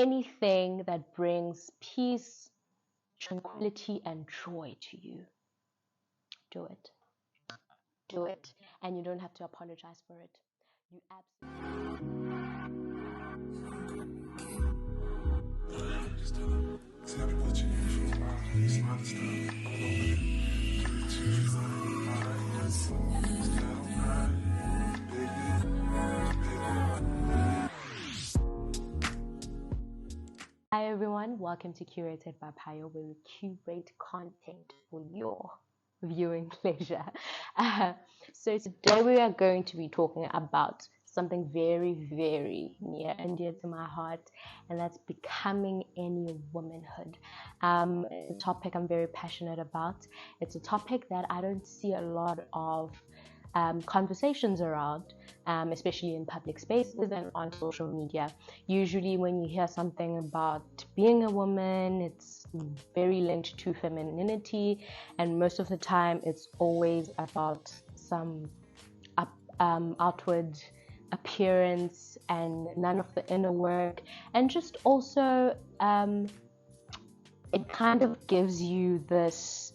anything that brings peace, tranquility, and joy to you. Do it. Do it. And you don't have to apologize for it. You Hi everyone, welcome to Curated by Payo, where we curate content for your viewing pleasure. So today we are going to be talking about something very, very near and dear to my heart, and that's becoming any womanhood. It's a topic I'm very passionate about. It's a topic that I don't see a lot of conversations around, especially in public spaces and on social media. Usually when you hear something about being a woman, it's very linked to femininity, and most of the time it's always about some outward appearance and none of the inner work, and just also it kind of gives you this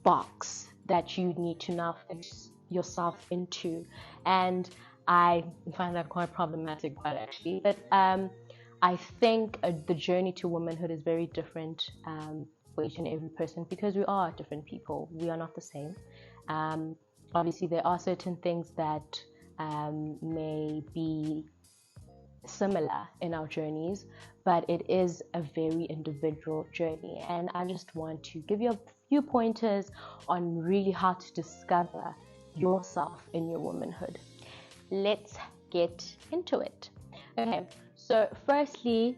box that you need to now fit yourself into, and I find that quite problematic, quite actually. But I think the journey to womanhood is very different for each and every person, because we are different people. We are not the same. Obviously, there are certain things that may be similar in our journeys, but it is a very individual journey, and I just want to give you a few pointers on really how to discover yourself in your womanhood. Let's get into it. Okay, so firstly,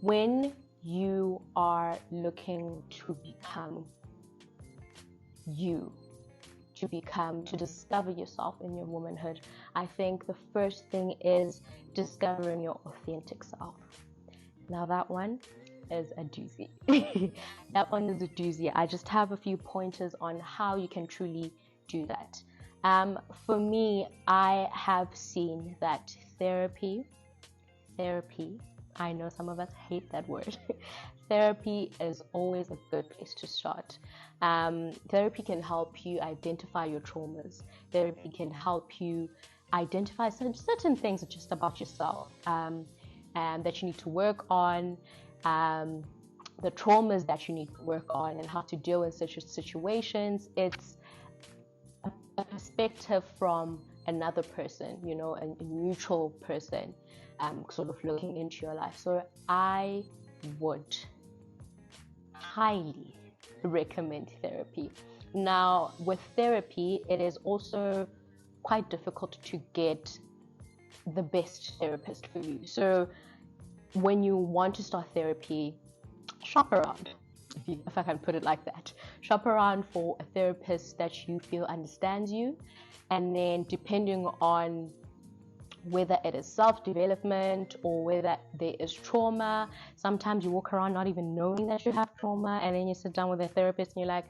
when you are looking to become you, to discover yourself in your womanhood, I think the first thing is discovering your authentic self. Now that one is a doozy. That one is a doozy. I just have a few pointers on how you can truly do that. For me, I have seen that therapy, I know some of us hate that word. Therapy is always a good place to start. Therapy can help you identify your traumas. Therapy can help you identify certain things just about yourself that you need to work on, the traumas that you need to work on, and how to deal with such situations. It's a perspective from another person, a neutral person, sort of looking into your life. So I would highly recommend therapy. Now, with therapy, it is also quite difficult to get the best therapist for you. So when you want to start therapy, shop around, if I can put it like that. Shop around for a therapist that you feel understands you, and then depending on whether it is self-development or whether there is trauma, sometimes you walk around not even knowing that you have trauma, and then you sit down with a therapist and you're like,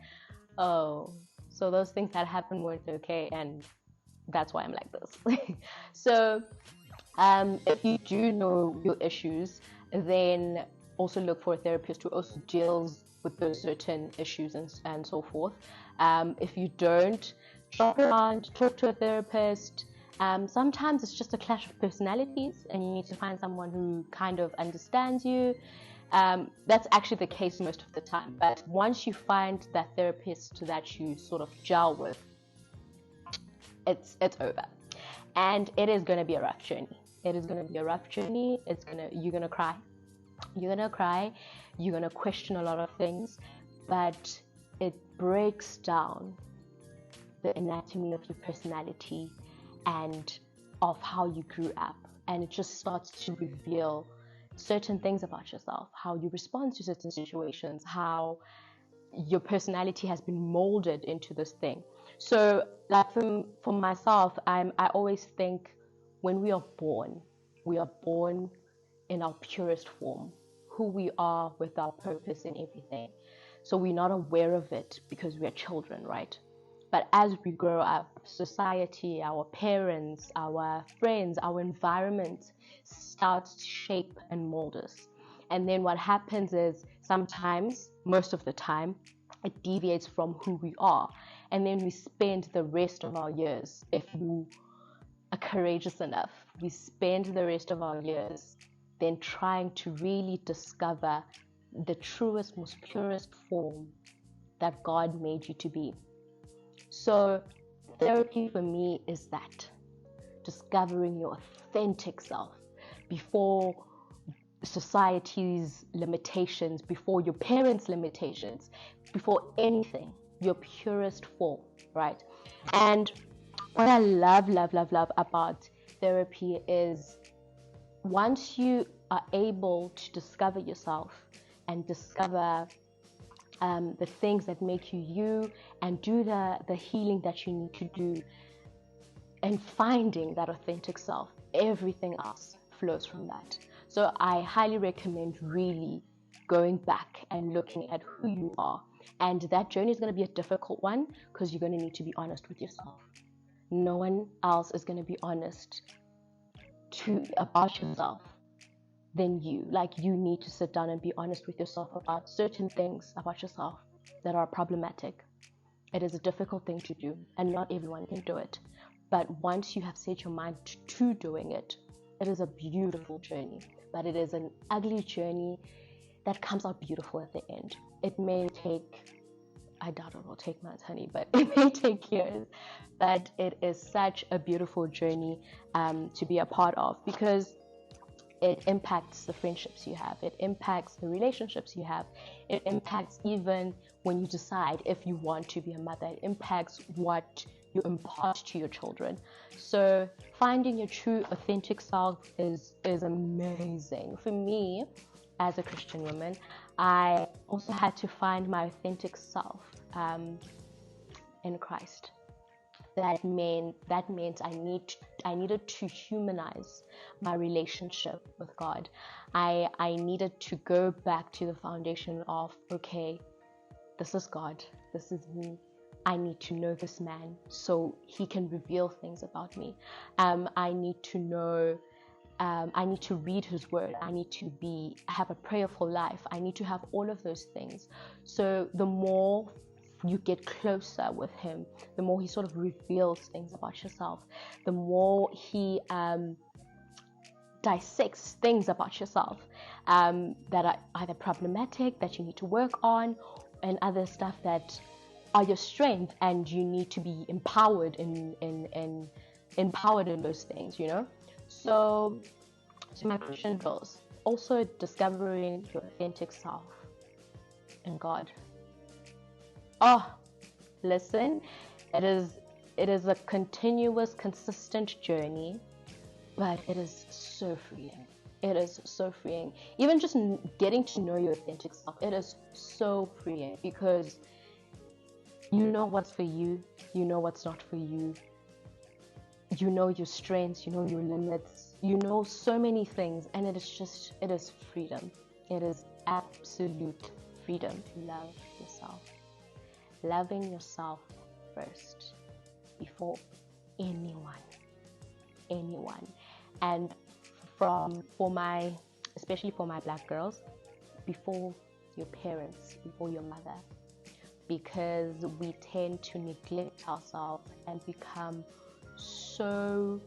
oh, so those things that happened weren't okay, and that's why I'm like this. So if you do know your issues, then also look for a therapist who also deals with those certain issues and so forth. If you don't, shop around, talk to a therapist. Sometimes it's just a clash of personalities, and you need to find someone who kind of understands you. That's actually the case most of the time. But once you find that therapist that you sort of gel with, it's over. And it is going to be a rough journey. It is going to be a rough journey. You're going to cry. You're going to cry. You're going to question a lot of things. But it breaks down the anatomy of your personality and of how you grew up. And it just starts to reveal certain things about yourself, how you respond to certain situations, how your personality has been molded into this thing. So like for myself, I always think when we are born in our purest form, who we are with our purpose and everything. So we're not aware of it because we are children, right? But as we grow up, society, our parents, our friends, our environment starts to shape and mold us. And then what happens is sometimes, most of the time, it deviates from who we are. And then we spend the rest of our years, if you are courageous enough, we spend the rest of our years then trying to really discover the truest, most purest form that God made you to be. So therapy for me is that, discovering your authentic self before society's limitations, before your parents' limitations, before anything, your purest form, right? And what I love about therapy is once you are able to discover yourself and discover the things that make you you, and do the healing that you need to do, and finding that authentic self, everything else flows from that. So I highly recommend really going back and looking at who you are. And that journey is going to be a difficult one because you're going to need to be honest with yourself. No one else is going to be honest about yourself than you. Like, you need to sit down and be honest with yourself about certain things about yourself that are problematic. It is a difficult thing to do, and not everyone can do it. But once you have set your mind to doing it, it is a beautiful journey. But it is an ugly journey that comes out beautiful at the end. It may take, I doubt it will take months, honey, but it may take years. But it is such a beautiful journey to be a part of, because it impacts the friendships you have. It impacts the relationships you have. It impacts even when you decide if you want to be a mother. It impacts what you impart to your children. So finding your true, authentic self is amazing. For me, as a Christian woman, I also had to find my authentic self in Christ. That meant I needed to humanize my relationship with God. I needed to go back to the foundation of, okay, this is God, this is me. I need to know this man so he can reveal things about me. I need to know. I need to read his word. I need to have a prayerful life. I need to have all of those things. So the more you get closer with him, the more he sort of reveals things about yourself, the more he dissects things about yourself that are either problematic, that you need to work on, and other stuff that are your strength, and you need to be empowered in those things, you know. So to my Christian girls, also discovering your authentic self in God. Oh, listen, it is a continuous, consistent journey, but it is so freeing. It is so freeing. Even just getting to know your authentic self, it is so freeing, because you know what's for you, you know what's not for you, you know your strengths, you know your limits, you know so many things, and it is freedom. It is absolute freedom to love yourself. Loving yourself first before anyone. And especially for my Black girls, before your parents, before your mother, because we tend to neglect ourselves and become so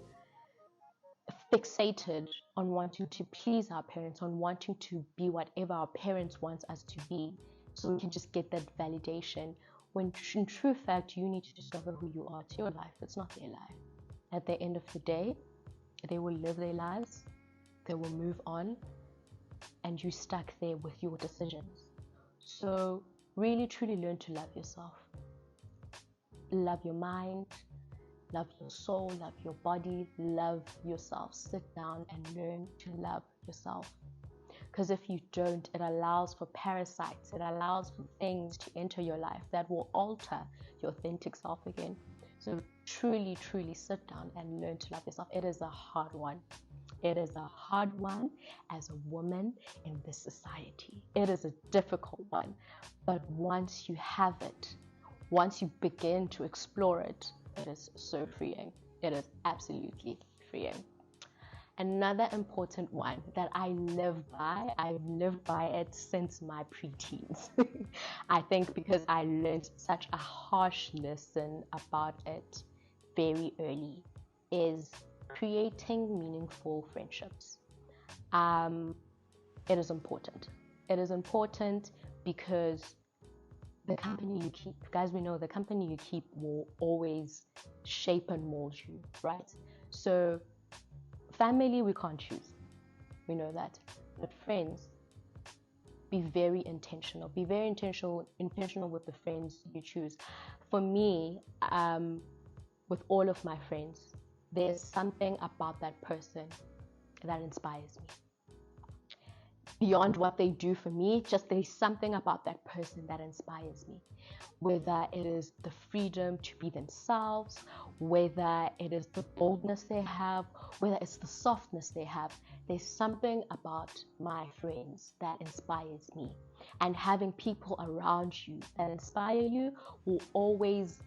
fixated on wanting to please our parents, on wanting to be whatever our parents want us to be, so we can just get that validation, when in true fact you need to discover who you are. It's your life, it's not their life. At the end of the day, they will live their lives, they will move on, and you're stuck there with your decisions. So really truly learn to love yourself. Love your mind, love your soul, love your body, love yourself. Sit down and learn to love yourself. Because if you don't, it allows for parasites, it allows for things to enter your life that will alter your authentic self again. So truly, truly sit down and learn to love yourself. It is a hard one. It is a hard one as a woman in this society. It is a difficult one. But once you have it, once you begin to explore it, it is so freeing. It is absolutely freeing. Another important one that I live by, I've lived by it since my preteens. I think because I learned such a harsh lesson about it very early, is creating meaningful friendships. It is important. It is important because the company you keep, guys, we know the company you keep will always shape and mold you, right? So family, we can't choose. We know that. But friends, be very intentional. Be very intentional with the friends you choose. For me, with all of my friends, there's something about that person that inspires me. Beyond what they do for me, just there's something about that person that inspires me. Whether it is the freedom to be themselves, whether it is the boldness they have, whether it's the softness they have, there's something about my friends that inspires me. And having people around you that inspire you will always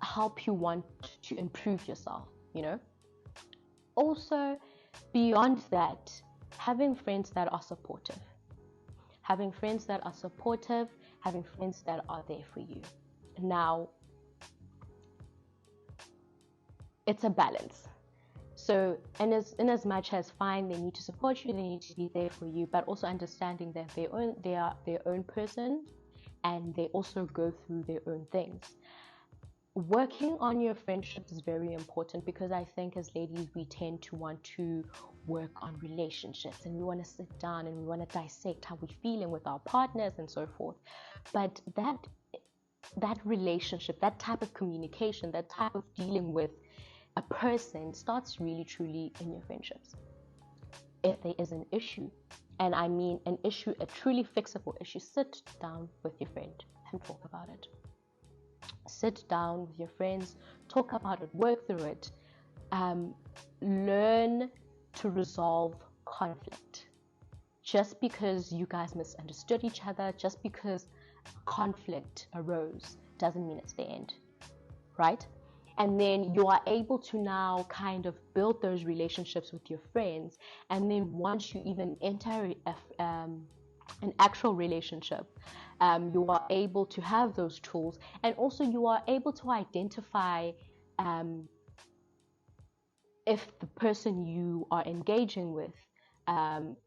help you want to improve yourself, you know? Also, beyond that, having friends that are supportive. Having friends that are supportive, having friends that are there for you. Now, it's a balance. So, in as much as fine, they need to support you, they need to be there for you, but also understanding that they are their own person, and they also go through their own things. Working on your friendships is very important, because I think as ladies we tend to want to work on relationships, and we want to sit down and we want to dissect how we're feeling with our partners and so forth. But that relationship, that type of communication, that type of dealing with a person starts really truly in your friendships. If there is an issue, and I mean an issue, a truly fixable issue, sit down with your friend and talk about it. Sit down with your friends, talk about it, work through it. Learn to resolve conflict. Just because you guys misunderstood each other, just because conflict arose, doesn't mean it's the end, right? And then you are able to now kind of build those relationships with your friends. And then once you even enter an actual relationship, you are able to have those tools, and also you are able to identify if the person you are engaging with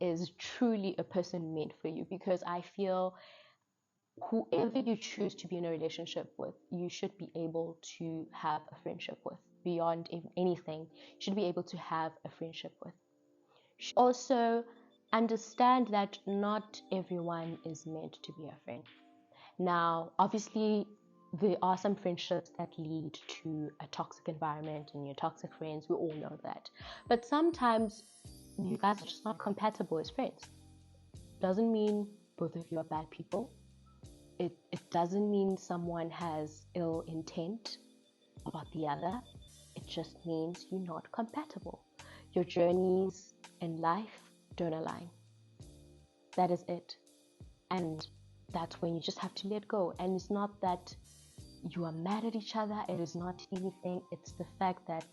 is truly a person meant for you. Because I feel whoever you choose to be in a relationship with, you should be able to have a friendship with. Beyond anything, you should be able to have a friendship with. Also, understand that not everyone is meant to be a friend. Now, obviously, there are some friendships that lead to a toxic environment and your toxic friends. We all know that. But sometimes you guys are just not compatible as friends. Doesn't mean both of you are bad people. It doesn't mean someone has ill intent about the other. It just means you're not compatible. Your journeys in life don't align. That is it. And that's when you just have to let go. And it's not that you are mad at each other. It is not anything. It's the fact that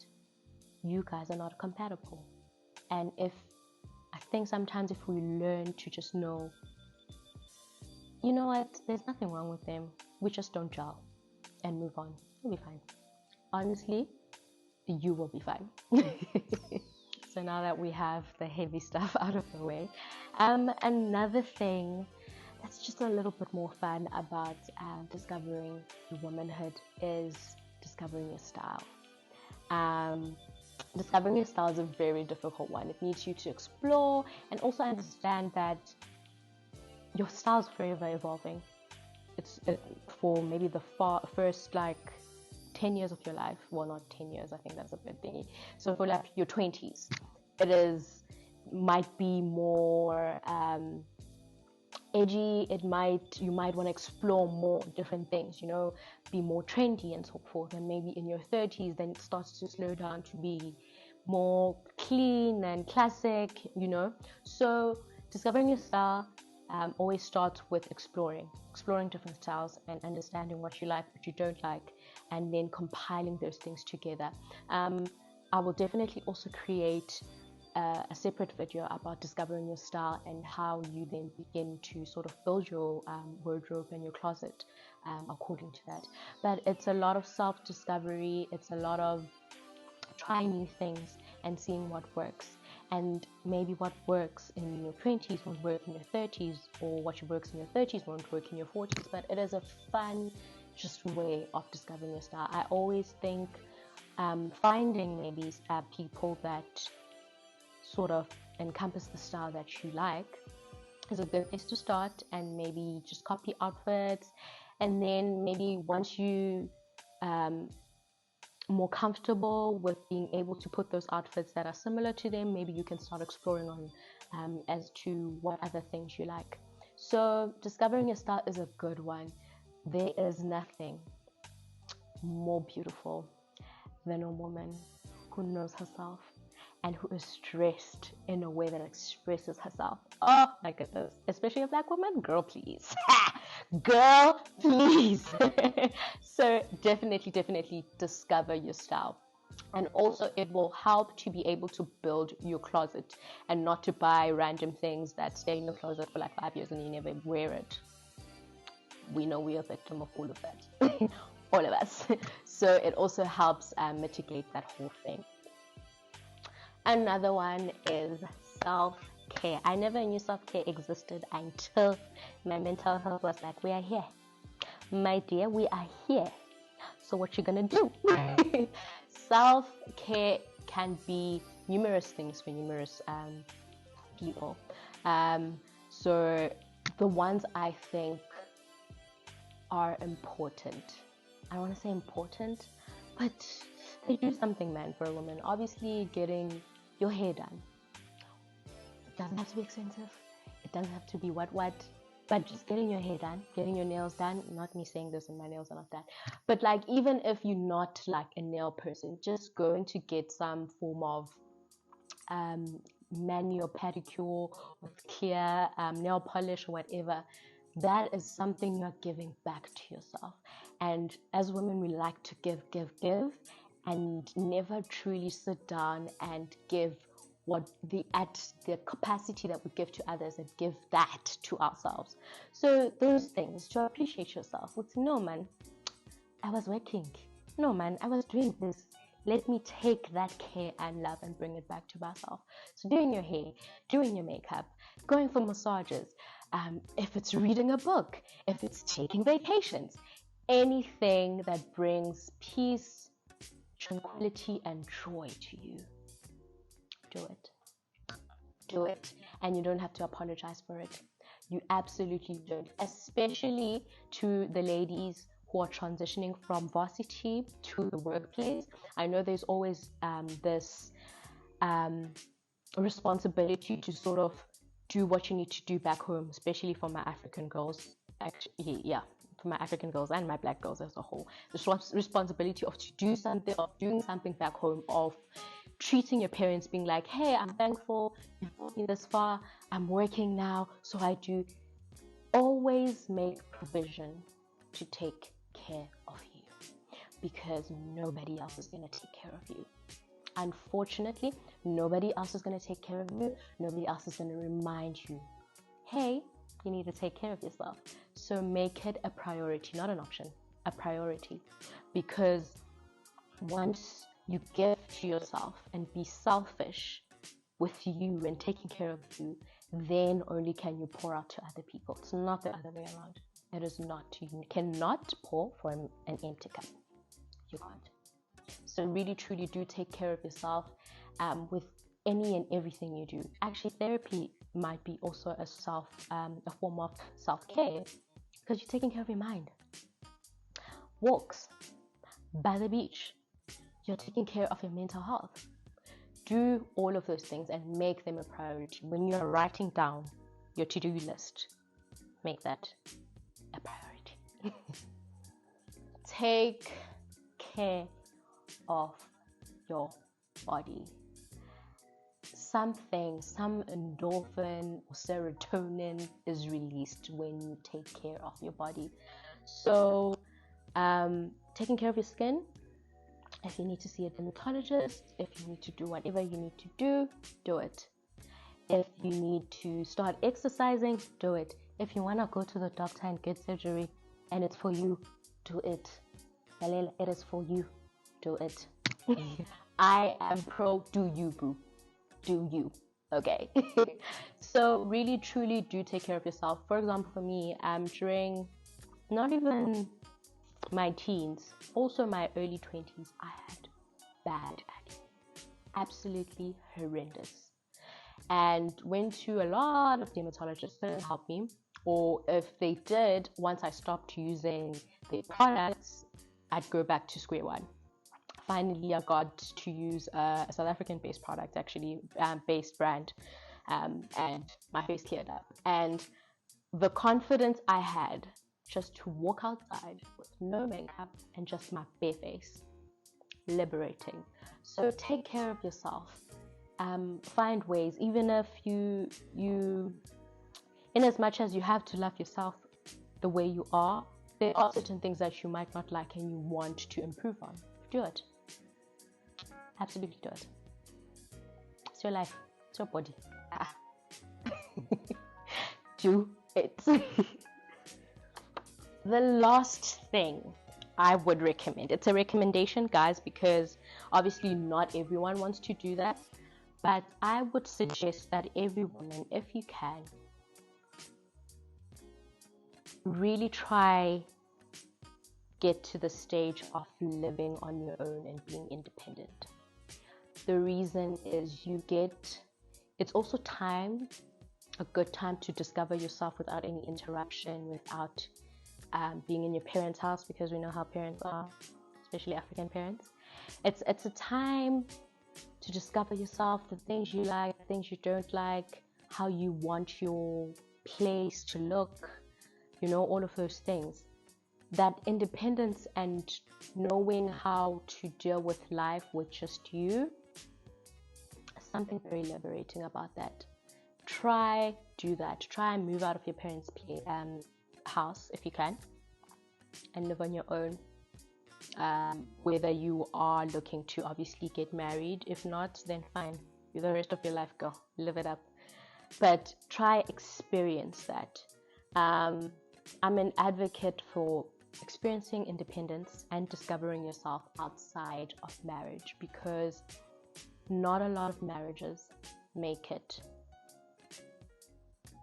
you guys are not compatible. And I think sometimes if we learn to just know, you know what, there's nothing wrong with them, we just don't gel, and move on, you'll be fine. Honestly, you will be fine. So now that we have the heavy stuff out of the way, another thing that's just a little bit more fun about discovering womanhood is discovering your style. Discovering your style is a very difficult one. It needs you to explore and also understand that your style is forever evolving. It's for maybe the first like 10 years of your life. Well, not 10 years, I think that's a bit thingy. So for like your 20s, might be more edgy. You might want to explore more different things, be more trendy and so forth. And maybe in your 30s, then it starts to slow down to be more clean and classic, So discovering your style always starts with exploring different styles and understanding what you like, what you don't like, and then compiling those things together. I will definitely also create a separate video about discovering your style and how you then begin to sort of build your wardrobe and your closet according to that. But it's a lot of self-discovery. It's a lot of trying new things and seeing what works. And maybe what works in your 20s won't work in your 30s, or what works in your 30s won't work in your 40s. But it is a fun, just way of discovering your style. I always think finding maybe people that sort of encompass the style that you like is a good place to start, and maybe just copy outfits, and then maybe once you more comfortable with being able to put those outfits that are similar to them, maybe you can start exploring on as to what other things you like. So discovering your style is a good one. There is nothing more beautiful than a woman who knows herself and who is dressed in a way that expresses herself. Oh my goodness, especially a Black woman, girl please. Girl please. So definitely discover your style. And also it will help to be able to build your closet and not to buy random things that stay in your closet for like 5 years and you never wear it. We know we are a victim of all of that. All of us. So it also helps mitigate that whole thing. Another one is self-care. I never knew self-care existed until my mental health was like, we are here. My dear, we are here. So what you gonna do? Self-care can be numerous things for numerous people. So the ones I think are important. I don't want to say important, but they do something, man, for a woman. Obviously, getting your hair done. It doesn't have to be expensive. It doesn't have to be what, but just getting your hair done, getting your nails done. Not me saying this and my nails are not done. But like, even if you're not like a nail person, just going to get some form of manual pedicure with care, nail polish or whatever. That is something you're giving back to yourself. And as women, we like to give, and never truly sit down and give what at the capacity that we give to others, and give that to ourselves. So those things, to appreciate yourself, would say, no man, I was working. No man, I was doing this. Let me take that care and love and bring it back to myself. So doing your hair, doing your makeup, going for massages, if it's reading a book, if it's taking vacations, anything that brings peace, tranquility, and joy to you, do it. Do it. And you don't have to apologize for it. You absolutely don't. Especially to the ladies who are transitioning from varsity to the workplace. I know there's always this responsibility to sort of do what you need to do back home, especially for my African girls. Actually, yeah, for my African girls and my Black girls as a whole. The responsibility of to do something, of doing something back home, of treating your parents, being like, hey, I'm thankful you brought me this far. I'm working now, so I do. Always make provision to take care of you, because nobody else is going to take care of you. Unfortunately, nobody else is going to take care of you. Nobody else is going to remind you, hey, you need to take care of yourself. So make it a priority, not an option, a priority. Because once you give to yourself and be selfish with you and taking care of you, then only can you pour out to other people. It's not the other way around. It is not. You cannot pour from an empty cup. You can't. So really, truly do take care of yourself with any and everything you do. Actually, therapy might be also a form of self-care, because you're taking care of your mind. Walks by the beach, you're taking care of your mental health. Do all of those things and make them a priority. When you're writing down your to-do list, make that a priority. Take care of your body. some endorphin or serotonin is released when you take care of your body. So taking care of your skin, if you need to see a dermatologist, if you need to do whatever you need to do it. If you need to start exercising, do it. If you want to go to the doctor and get surgery and it's for you, do it. It is for you, do it. I am pro do you, boo. Do you. Okay. So really truly do take care of yourself. For example, for me, during not even my teens, also my early 20s, I had bad acne. Absolutely horrendous. And went to a lot of dermatologists, didn't help me. Or if they did, once I stopped using their products, I'd go back to square one. Finally, I got to use a South African-based product, actually, based brand, and my face cleared up. And the confidence I had just to walk outside with no makeup and just my bare face, liberating. So take care of yourself. Find ways, even if you, in as much as you have to love yourself the way you are, there are certain things that you might not like and you want to improve on. Do it. Absolutely do it. It's your life. It's your body. Do it. The last thing I would recommend, it's a recommendation, guys, because obviously not everyone wants to do that, but I would suggest that every woman, if you can, really try get to the stage of living on your own and being independent. The reason is it's also time, a good time to discover yourself without any interruption, without being in your parents' house, because we know how parents are, especially African parents. It's a time to discover yourself, the things you like, the things you don't like, how you want your place to look, all of those things. That independence and knowing how to deal with life with just you, something very liberating about that. Do that. Try and move out of your parents' house if you can, and live on your own. Whether you are looking to obviously get married, if not, then fine. The rest of your life, go live it up. But try experience that. I'm an advocate for experiencing independence and discovering yourself outside of marriage, because not a lot of marriages make it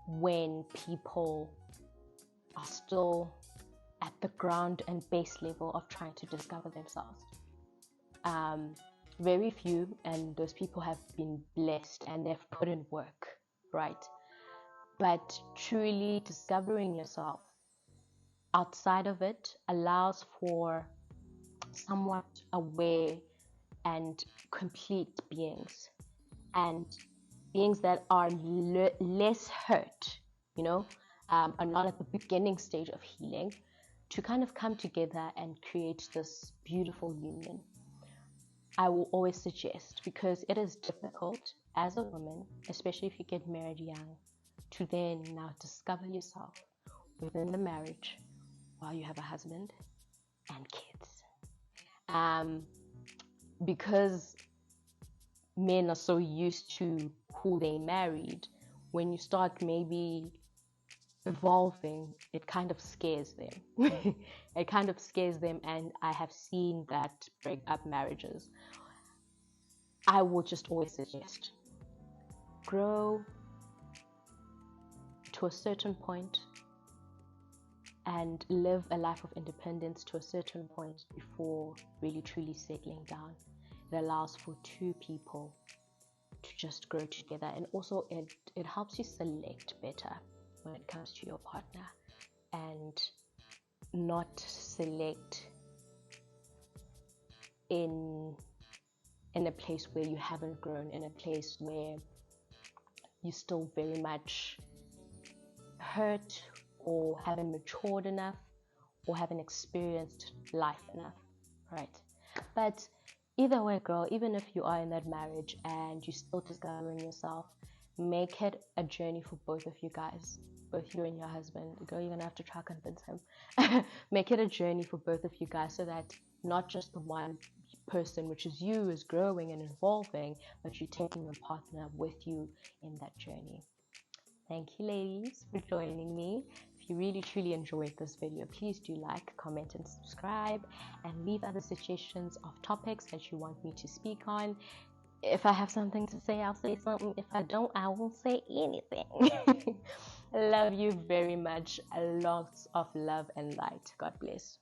when people are still at the ground and base level of trying to discover themselves. Very few, and those people have been blessed and they've put in work, right? But truly discovering yourself outside of it allows for somewhat aware and complete beings, and beings that are less hurt, are not at the beginning stage of healing, to kind of come together and create this beautiful union. I will always suggest, because it is difficult as a woman, especially if you get married young, to then now discover yourself within the marriage while you have a husband and kids. Because men are so used to who they married, when you start maybe evolving, it kind of scares them. It kind of scares them, and I have seen that break up marriages. I will just always suggest, grow to a certain point and live a life of independence to a certain point before really truly settling down. It allows for two people to just grow together, and also it helps you select better when it comes to your partner, and not select in a place where you haven't grown, in a place where you're still very much hurt, or haven't matured enough, or haven't experienced life enough, right? But either way, girl, even if you are in that marriage and you're still discovering yourself, make it a journey for both of you guys, both you and your husband. Girl, you're gonna have to try convince him. Make it a journey for both of you guys, so that not just the one person, which is you, is growing and evolving, but you're taking your partner with you in that journey. Thank you, ladies, for joining me. If you really truly enjoyed this video, please do like, comment, and subscribe, and leave other suggestions of topics that you want me to speak on. If I have something to say, I'll say something. If I don't, I won't say anything. Love you very much. Lots of love and light. God bless.